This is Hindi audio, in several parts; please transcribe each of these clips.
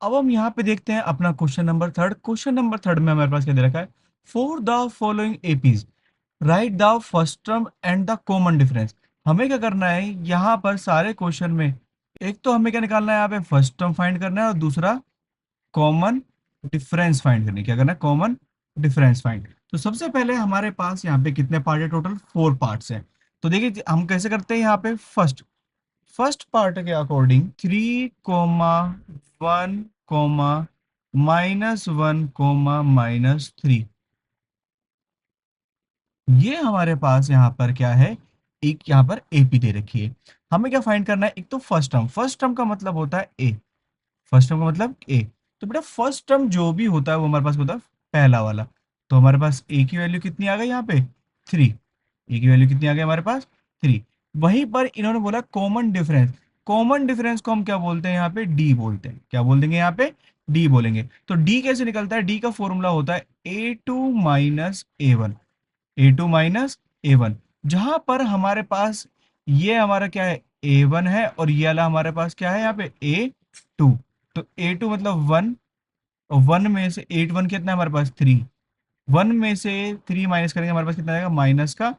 अब हम यहाँ पे देखते हैं अपना question number third. Question number third में हमारे पास क्या दे रखा है, for the following APs right the first term and the common difference. हमें क्या करना है यहाँ पर सारे क्वेश्चन में, एक तो हमें क्या निकालना है यहाँ पे फर्स्ट टर्म फाइंड करना है और दूसरा कॉमन डिफरेंस फाइंड करने, क्या करना है कॉमन डिफरेंस फाइंड। तो सबसे पहले हमारे पास यहाँ पे कितने पार्ट है, टोटल 4 पार्ट्स हैं। तो देखिए हम कैसे करते हैं यहाँ पे, फर्स्ट फर्स्ट पार्ट के अकॉर्डिंग 3, 1, -1, -3, ये हमारे पास यहाँ पर क्या है, एक यहाँ पर एपी दे रखी है। हमें क्या फाइंड करना है, एक तो फर्स्ट टर्म, फर्स्ट टर्म का मतलब होता है ए, फर्स्ट टर्म का मतलब ए। तो बेटा फर्स्ट टर्म जो भी होता है वो हमारे पास होता है पहला वाला। तो हमारे पास ए की वैल्यू कितनी आ गई यहाँ पे, 3। ए की वैल्यू कितनी आ गई हमारे पास, 3। वहीं पर इन्होंने बोला कॉमन डिफरेंस, कॉमन डिफरेंस को हम क्या बोलते हैं यहाँ पे, डी बोलते हैं। क्या बोल देंगे यहाँ पे, डी बोलेंगे। तो डी कैसे निकलता है, डी का फॉर्मूला होता है A2 - A1, A2 - A1। जहां पर हमारे पास ये हमारा क्या है, A1 है और ये वाला हमारे पास क्या है यहाँ पे A2। तो A2 मतलब 1, और 1 में से 8 1 कितना है हमारे पास 3, 1 में से 3 माइनस करेंगे हमारे पास कितना आएगा -2।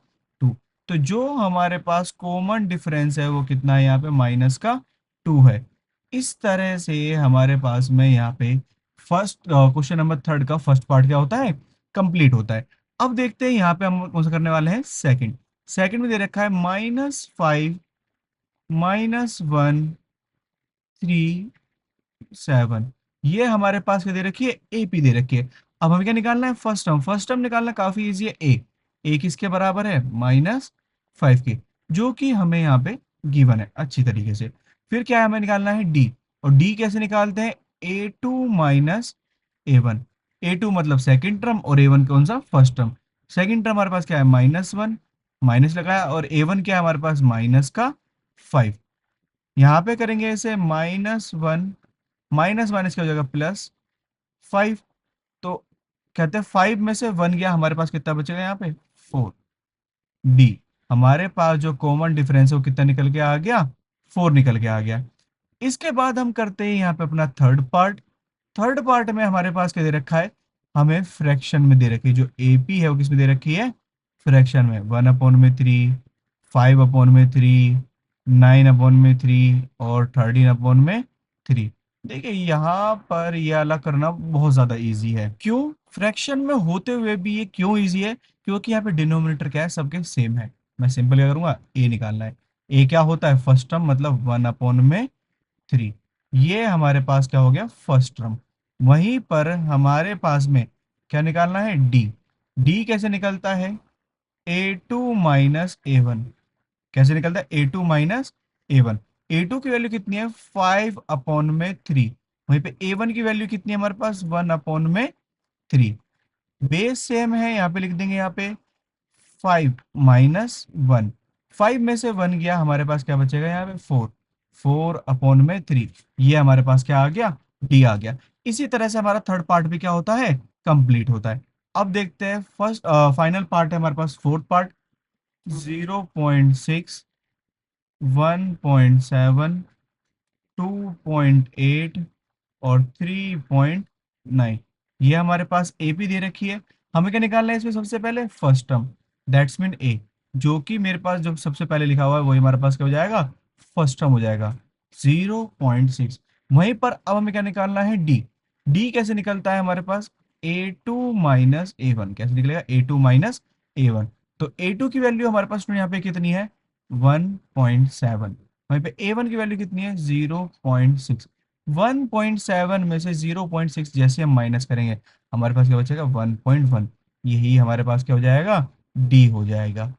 तो जो हमारे पास कॉमन डिफरेंस है वो कितना है यहाँ पे -2 है। इस तरह से हमारे पास में यहाँ पे फर्स्ट क्वेश्चन नंबर थर्ड का फर्स्ट पार्ट क्या होता है, कंप्लीट होता है। अब देखते हैं यहाँ पे हम कौन सा करने वाले हैं, सेकंड। सेकंड में दे रखा है -5, -1, 3, 7। ये हमारे पास क्या दे रखी है, एपी दे रखी है। अब हमें क्या निकालना है, फर्स्ट टर्म। फर्स्ट टर्म निकालना काफी इजी है, ए किसके बराबर है, -5 के, जो कि हमें यहाँ पे गिवन है अच्छी तरीके से। फिर क्या है, हमें निकालना है डी। और डी कैसे निकालते हैं, A2 - A1। A2 मतलब सेकंड टर्म और A1 कौन सा, फर्स्ट टर्म। सेकंड टर्म हमारे पास क्या है, -1, माइनस लगाया, और A1 क्या है हमारे पास -5। यहाँ पे करेंगे इसे -1, माइनस माइनस क्या हो जाएगा, +5। तो कहते हैं 5 में से 1 गया, हमारे पास कितना बचेगा यहाँ पे, 4। डी, हमारे पास जो कॉमन डिफरेंस है वो कितना निकल के आ गया, 4 निकल के आ गया। इसके बाद हम करते हैं यहाँ पे अपना थर्ड पार्ट। थर्ड पार्ट में हमारे पास क्या दे रखा है, हमें फ्रैक्शन में दे रखी है। जो एपी है वो किस में दे रखी है, फ्रैक्शन में। 1/3, 5/3, 9/3 और 13/3। देखिए यहाँ पर ये अलग करना बहुत ज्यादा इजी है। क्यों, फ्रैक्शन में होते हुए भी ये क्यों इजी है, क्योंकि यहाँ पे डिनोमिनेटर क्या है, सबके सेम है। मैं सिंपल क्या करूंगा, ए निकालना है। ए क्या होता है, फर्स्ट टर्म मतलब 1/3। ये हमारे पास क्या हो गया, फर्स्ट टर्म। वहीं पर हमारे पास में क्या निकालना है, डी। डी कैसे निकलता है, A2 - A1। कैसे निकलता है, A2 - A1। A2 की वैल्यू कितनी है, 5/3। वहीं पे A1 की वैल्यू कितनी है हमारे पास, 1/3। बेस सेम है, यहाँ पे लिख देंगे यहाँ पे 5 - 1। 5 में से 1 गया, हमारे पास क्या बचेगा यहाँ पे 4, 4/3। ये हमारे पास क्या आ गया, डी आ गया। इसी तरह से हमारा थर्ड पार्ट भी क्या होता है, कंप्लीट होता है। अब देखते हैं फर्स्ट फाइनल पार्ट है हमारे पास, फोर्थ पार्ट। 0.6, 1.7, 2.8 और 3.9, ये हमारे पास एपी दे रखी है। हमें क्या निकालना है इसमें, सबसे पहले फर्स्ट टर्म, दैट्स मीन ए, जो कि मेरे पास जो सबसे पहले लिखा हुआ है वही हमारे पास क्या हो जाएगा, फर्स्ट टर्म हो जाएगा, 0.6। वहीं पर अब हमें क्या निकालना है, डी। डी कैसे निकलता है हमारे पास, A2 - A1। कैसे निकलेगा, A2 - A1। तो A2 की वैल्यू हमारे पास यहाँ पे कितनी है, 1.7। वहीं पे A1 की वैल्यू कितनी है, 0.6। 1.7 में से 0.6 जैसे हम माइनस करेंगे, हमारे पास क्या बचेगा, 1.1। यही हमारे पास क्या हो जाएगा, डी हो जाएगा।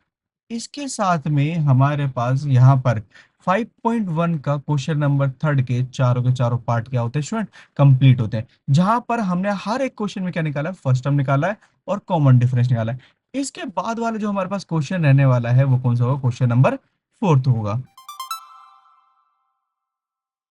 इसके साथ में हमारे पास यहाँ पर 5.1 का क्वेश्चन नंबर थर्ड के चारों पार्ट क्या होते हैं स्टूडेंट, कंप्लीट होते हैं। जहां पर हमने हर एक क्वेश्चन में क्या निकाला है, फर्स्ट टर्म निकाला है और कॉमन डिफरेंस निकाला है। इसके बाद वाला जो हमारे पास क्वेश्चन रहने वाला है वो कौन सा होगा, क्वेश्चन नंबर फोर्थ होगा।